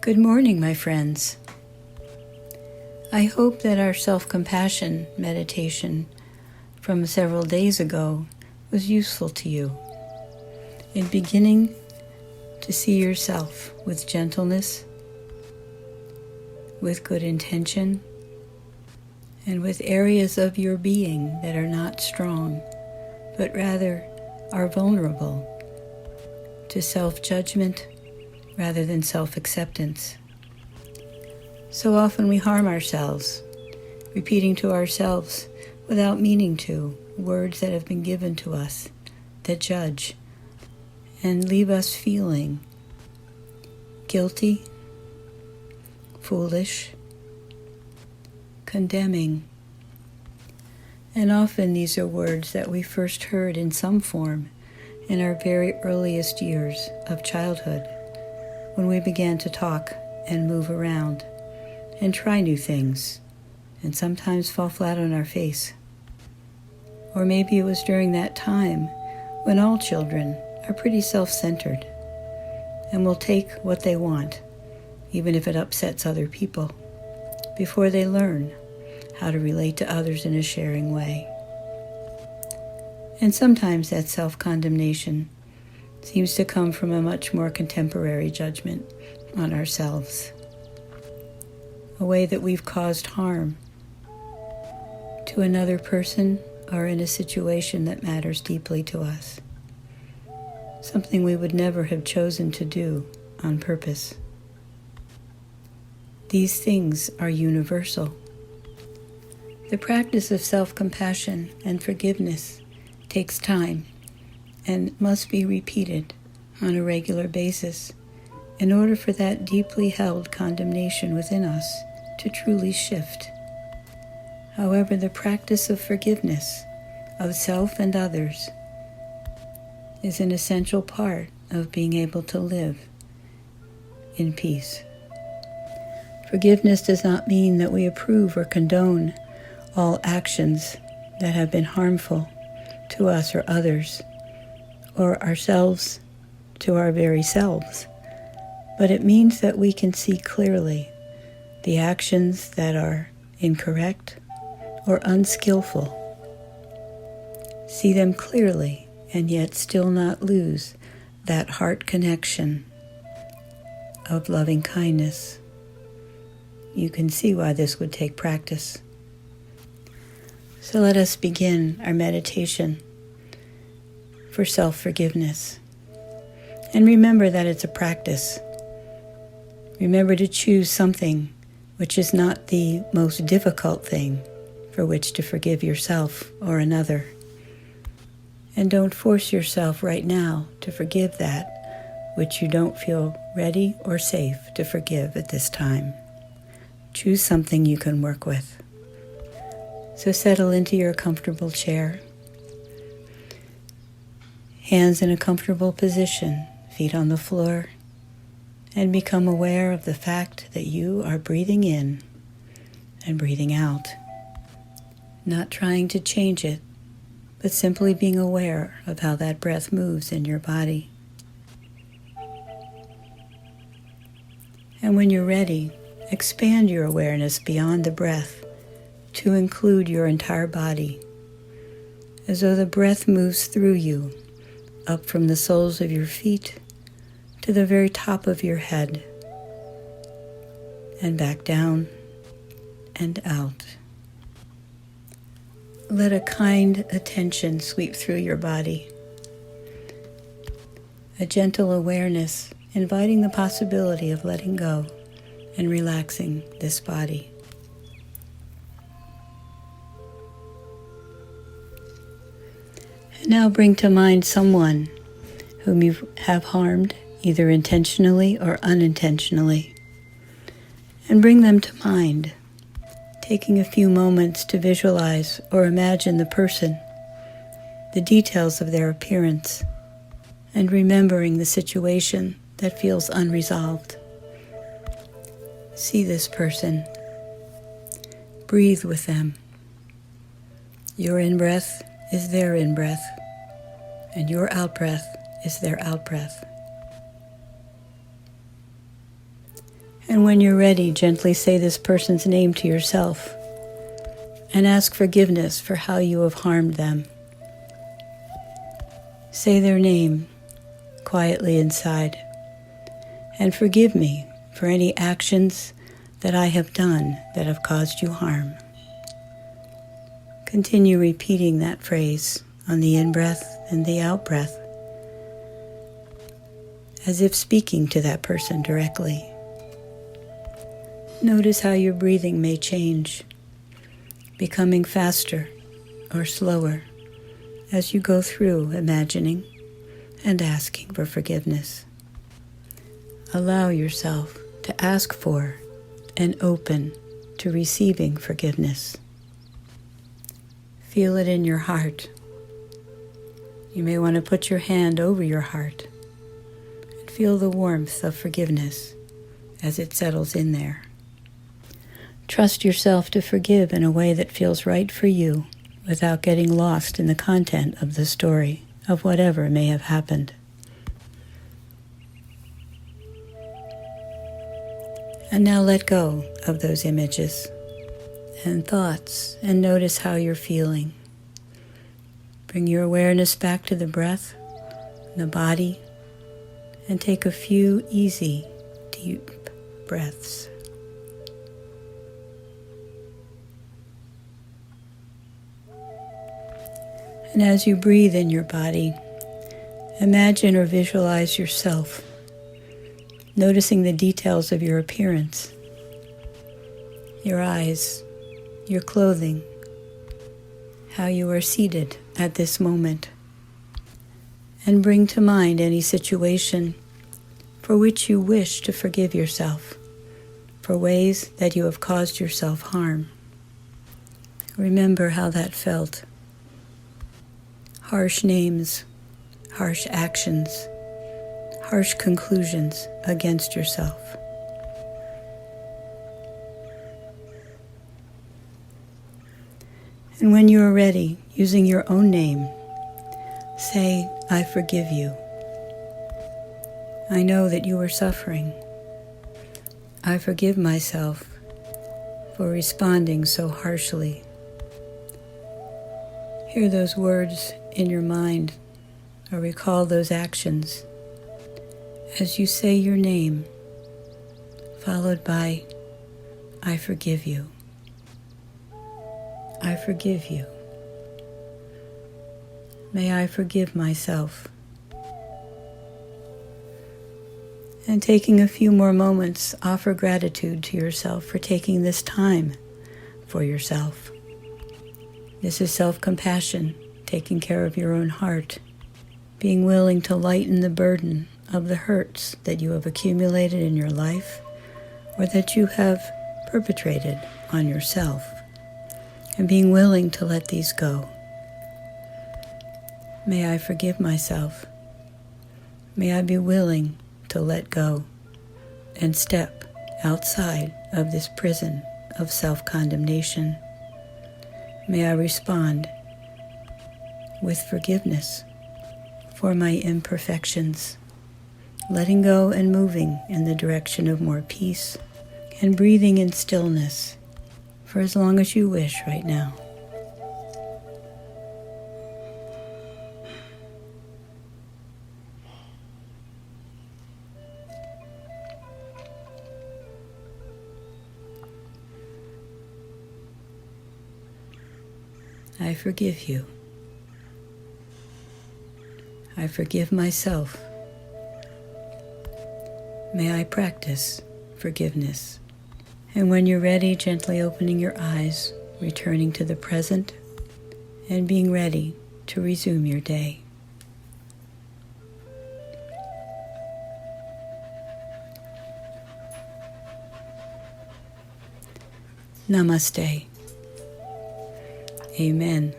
Good morning, my friends. I hope that our self-compassion meditation from several days ago was useful to you in beginning to see yourself with gentleness, with good intention, and with areas of your being that are not strong, but rather are vulnerable to self-judgment rather than self-acceptance. So often we harm ourselves, repeating to ourselves without meaning to words that have been given to us that judge and leave us feeling guilty, foolish, condemning. And often these are words that we first heard in some form in our very earliest years of childhood, when we began to talk and move around and try new things and sometimes fall flat on our face. Or maybe it was during that time when all children are pretty self-centered and will take what they want, even if it upsets other people, before they learn how to relate to others in a sharing way. And sometimes that self-condemnation seems to come from a much more contemporary judgment on ourselves, a way that we've caused harm to another person or in a situation that matters deeply to us, something we would never have chosen to do on purpose. These things are universal. The practice of self-compassion and forgiveness takes time and must be repeated on a regular basis in order for that deeply held condemnation within us to truly shift. However, the practice of forgiveness of self and others is an essential part of being able to live in peace. Forgiveness does not mean that we approve or condone all actions that have been harmful to us or others, or ourselves to our very selves, but it means that we can see clearly the actions that are incorrect or unskillful, see them clearly, and yet still not lose that heart connection of loving kindness. You can see why this would take practice. So let us begin our meditation for self-forgiveness. And remember that it's a practice. Remember to choose something which is not the most difficult thing for which to forgive yourself or another. And don't force yourself right now to forgive that which you don't feel ready or safe to forgive at this time. Choose something you can work with. So settle into your comfortable chair. Hands in a comfortable position, feet on the floor, and become aware of the fact that you are breathing in and breathing out. Not trying to change it, but simply being aware of how that breath moves in your body. And when you're ready, expand your awareness beyond the breath to include your entire body, as though the breath moves through you, up from the soles of your feet to the very top of your head, and back down and out. Let a kind attention sweep through your body, a gentle awareness inviting the possibility of letting go and relaxing this body. And now bring to mind someone whom you have harmed, either intentionally or unintentionally, and bring them to mind, taking a few moments to visualize or imagine the person, the details of their appearance, and remembering the situation that feels unresolved. See this person. Breathe with them. Your in-breath is their in-breath, and your out-breath is their out-breath. And when you're ready, gently say this person's name to yourself and ask forgiveness for how you have harmed them. Say their name quietly inside, and forgive me for any actions that I have done that have caused you harm. Continue repeating that phrase on the in-breath and the out-breath, as if speaking to that person directly. Notice how your breathing may change, becoming faster or slower as you go through imagining and asking for forgiveness. Allow yourself to ask for and open to receiving forgiveness. Feel it in your heart. You may want to put your hand over your heart and feel the warmth of forgiveness as it settles in there. Trust yourself to forgive in a way that feels right for you without getting lost in the content of the story of whatever may have happened. And now let go of those images and thoughts and notice how you're feeling. Bring your awareness back to the breath, the body, and take a few easy, deep breaths. And as you breathe in your body, imagine or visualize yourself, noticing the details of your appearance, your eyes, your clothing, how you are seated at this moment, and bring to mind any situation for which you wish to forgive yourself, for ways that you have caused yourself harm. Remember how that felt. Harsh names, harsh actions, harsh conclusions against yourself. And when you are ready, using your own name, say, I forgive you. I know that you are suffering. I forgive myself for responding so harshly. Hear those words in your mind or recall those actions as you say your name, followed by, I forgive you. I forgive you. May I forgive myself. And taking a few more moments, offer gratitude to yourself for taking this time for yourself. This is self-compassion, taking care of your own heart, being willing to lighten the burden of the hurts that you have accumulated in your life or that you have perpetrated on yourself, and being willing to let these go. May I forgive myself. May I be willing to let go and step outside of this prison of self-condemnation. May I respond with forgiveness for my imperfections, letting go and moving in the direction of more peace and breathing in stillness for as long as you wish right now. I forgive you. I forgive myself. May I practice forgiveness. And when you're ready, gently opening your eyes, returning to the present, and being ready to resume your day. Namaste. Amen.